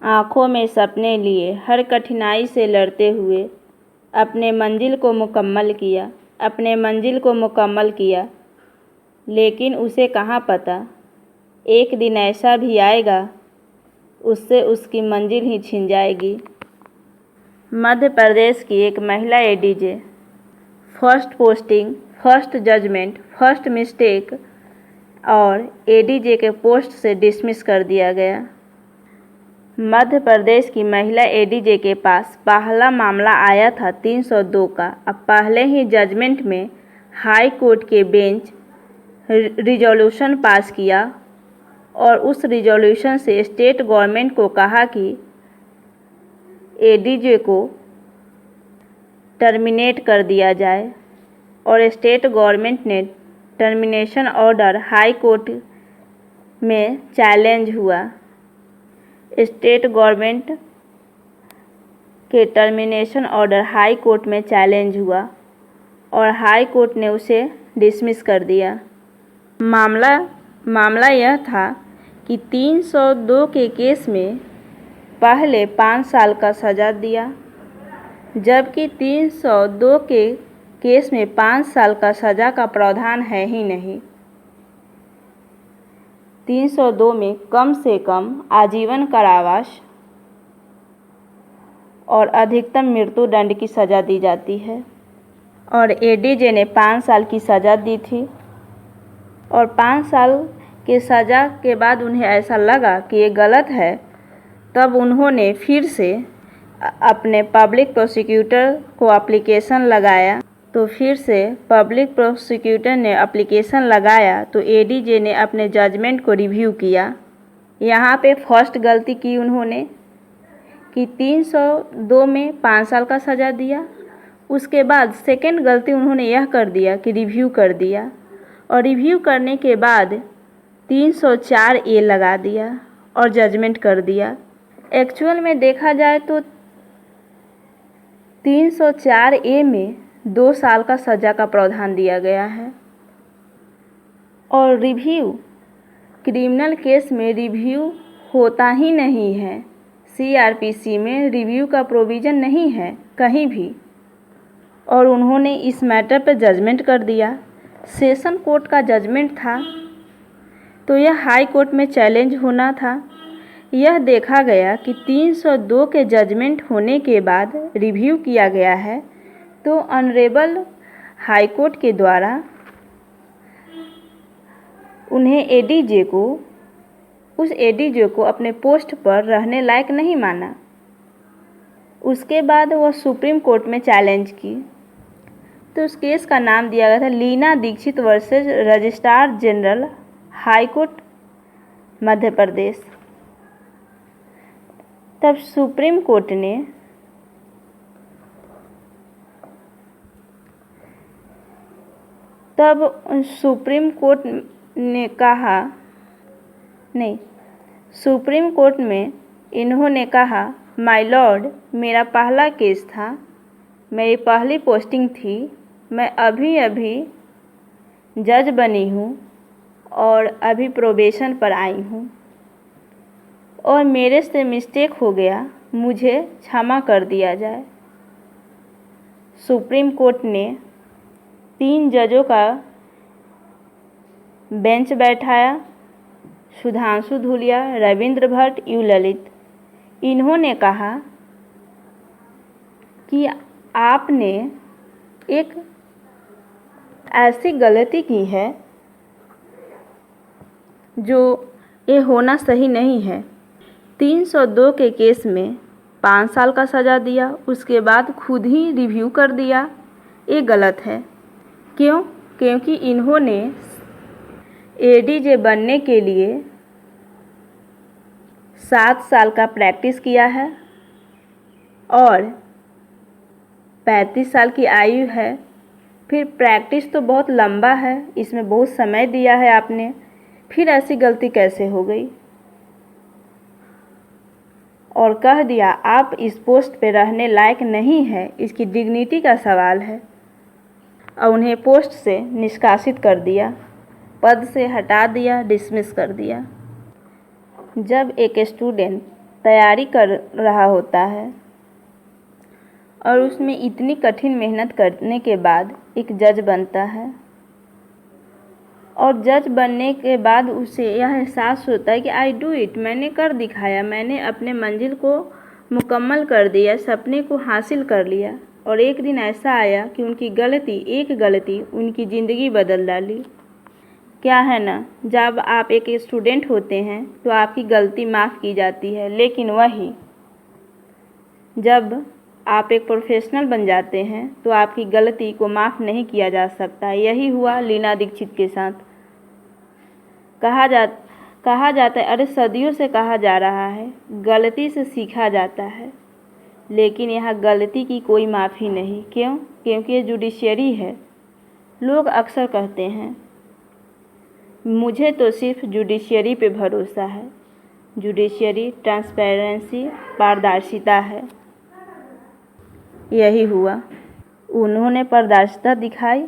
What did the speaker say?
आँखों में सपने लिए हर कठिनाई से लड़ते हुए अपने मंजिल को मुकम्मल किया। लेकिन उसे कहाँ पता, एक दिन ऐसा भी आएगा उससे उसकी मंजिल ही छिन जाएगी। मध्य प्रदेश की एक महिला ADJ, first posting, first judgement, first mistake और एडीजे के पोस्ट से डिसमिस कर दिया गया। मध्य प्रदेश की महिला एडीजे के पास पहला मामला आया था 302 का। अब पहले ही जजमेंट में हाई कोर्ट के बेंच रिजोल्यूशन पास किया और उस रिजोल्यूशन से स्टेट गवर्नमेंट को कहा कि एडीजे को टर्मिनेट कर दिया जाए और स्टेट गवर्नमेंट ने टर्मिनेशन ऑर्डर हाई कोर्ट में चैलेंज हुआ। स्टेट गवर्नमेंट के टर्मिनेशन ऑर्डर हाई कोर्ट में चैलेंज हुआ और हाई कोर्ट ने उसे डिसमिस कर दिया। मामला यह था कि 302 के केस में पहले 5 साल का सज़ा दिया, जबकि 302 के केस में 5 साल का सज़ा का प्रावधान है ही नहीं। 302 में कम से कम आजीवन कारावास और अधिकतम मृत्यु दंड की सज़ा दी जाती है और एडीजे ने 5 साल की सज़ा दी थी और 5 साल के सज़ा के बाद उन्हें ऐसा लगा कि ये गलत है, तब उन्होंने फिर से अपने पब्लिक प्रोसिक्यूटर को एप्लीकेशन लगाया। तो फिर से पब्लिक प्रोसिक्यूटर ने एप्लीकेशन लगाया तो एडीजे ने अपने जजमेंट को रिव्यू किया। यहाँ पे फर्स्ट गलती की उन्होंने कि 302 में 5 साल का सज़ा दिया। उसके बाद सेकंड गलती उन्होंने यह कर दिया कि रिव्यू कर दिया और रिव्यू करने के बाद 304A लगा दिया और जजमेंट कर दिया। एक्चुअल में देखा जाए तो 304A में 2 साल का सज़ा का प्रावधान दिया गया है और रिव्यू क्रिमिनल केस में रिव्यू होता ही नहीं है। सीआरपीसी में रिव्यू का प्रोविज़न नहीं है कहीं भी और उन्होंने इस मैटर पर जजमेंट कर दिया। सेशन कोर्ट का जजमेंट था तो यह हाई कोर्ट में चैलेंज होना था। यह देखा गया कि 302 के जजमेंट होने के बाद रिव्यू किया गया है तो ऑनरेबल हाई कोर्ट के द्वारा उन्हें उस एडीजे को अपने पोस्ट पर रहने लायक नहीं माना। उसके बाद वह सुप्रीम कोर्ट में चैलेंज की तो उस केस का नाम दिया गया था Leena Dixit versus registrar general high court Madhya Pradesh. तब सुप्रीम कोर्ट में इन्होंने कहा माय लॉर्ड, मेरा पहला केस था, मेरी पहली पोस्टिंग थी, मैं अभी जज बनी हूँ और अभी प्रोबेशन पर आई हूँ और मेरे से मिस्टेक हो गया, मुझे क्षमा कर दिया जाए। सुप्रीम कोर्ट ने 3 जजों का बेंच बैठाया, सुधांशु धूलिया, रविंद्र भट्ट, यू ललित। इन्होंने कहा कि आपने एक ऐसी गलती की है जो ये होना सही नहीं है। 302 के केस में 5 साल का सज़ा दिया, उसके बाद खुद ही रिव्यू कर दिया, ये गलत है। क्यों? क्योंकि इन्होंने एडीजे बनने के लिए 7 साल का प्रैक्टिस किया है और 35 साल की आयु है। फिर प्रैक्टिस तो बहुत लंबा है, इसमें बहुत समय दिया है आपने, फिर ऐसी गलती कैसे हो गई? और कह दिया आप इस पोस्ट पे रहने लायक नहीं है, इसकी डिग्निटी का सवाल है और उन्हें पोस्ट से निष्कासित कर दिया, पद से हटा दिया, डिसमिस कर दिया। जब एक स्टूडेंट तैयारी कर रहा होता है और उसमें इतनी कठिन मेहनत करने के बाद एक जज बनता है और जज बनने के बाद उसे यह एहसास होता है कि आई डू इट, मैंने कर दिखाया, मैंने अपने मंजिल को मुकम्मल कर दिया, सपने को हासिल कर लिया। और एक दिन ऐसा आया कि उनकी एक गलती उनकी ज़िंदगी बदल डाली। क्या है ना, जब आप एक स्टूडेंट होते हैं तो आपकी गलती माफ़ की जाती है, लेकिन वही जब आप एक प्रोफेशनल बन जाते हैं तो आपकी गलती को माफ़ नहीं किया जा सकता। यही हुआ लीना दीक्षित के साथ। कहा जाता है, अरे सदियों से कहा जा रहा है, गलती से सीखा जाता है, लेकिन यहाँ गलती की कोई माफ़ी नहीं। क्यों? क्योंकि ये जुडिशरी है। लोग अक्सर कहते हैं मुझे तो सिर्फ जुडिशरी पे भरोसा है। जुडिशरी ट्रांसपेरेंसी, पारदर्शिता है। यही हुआ, उन्होंने पारदर्शिता दिखाई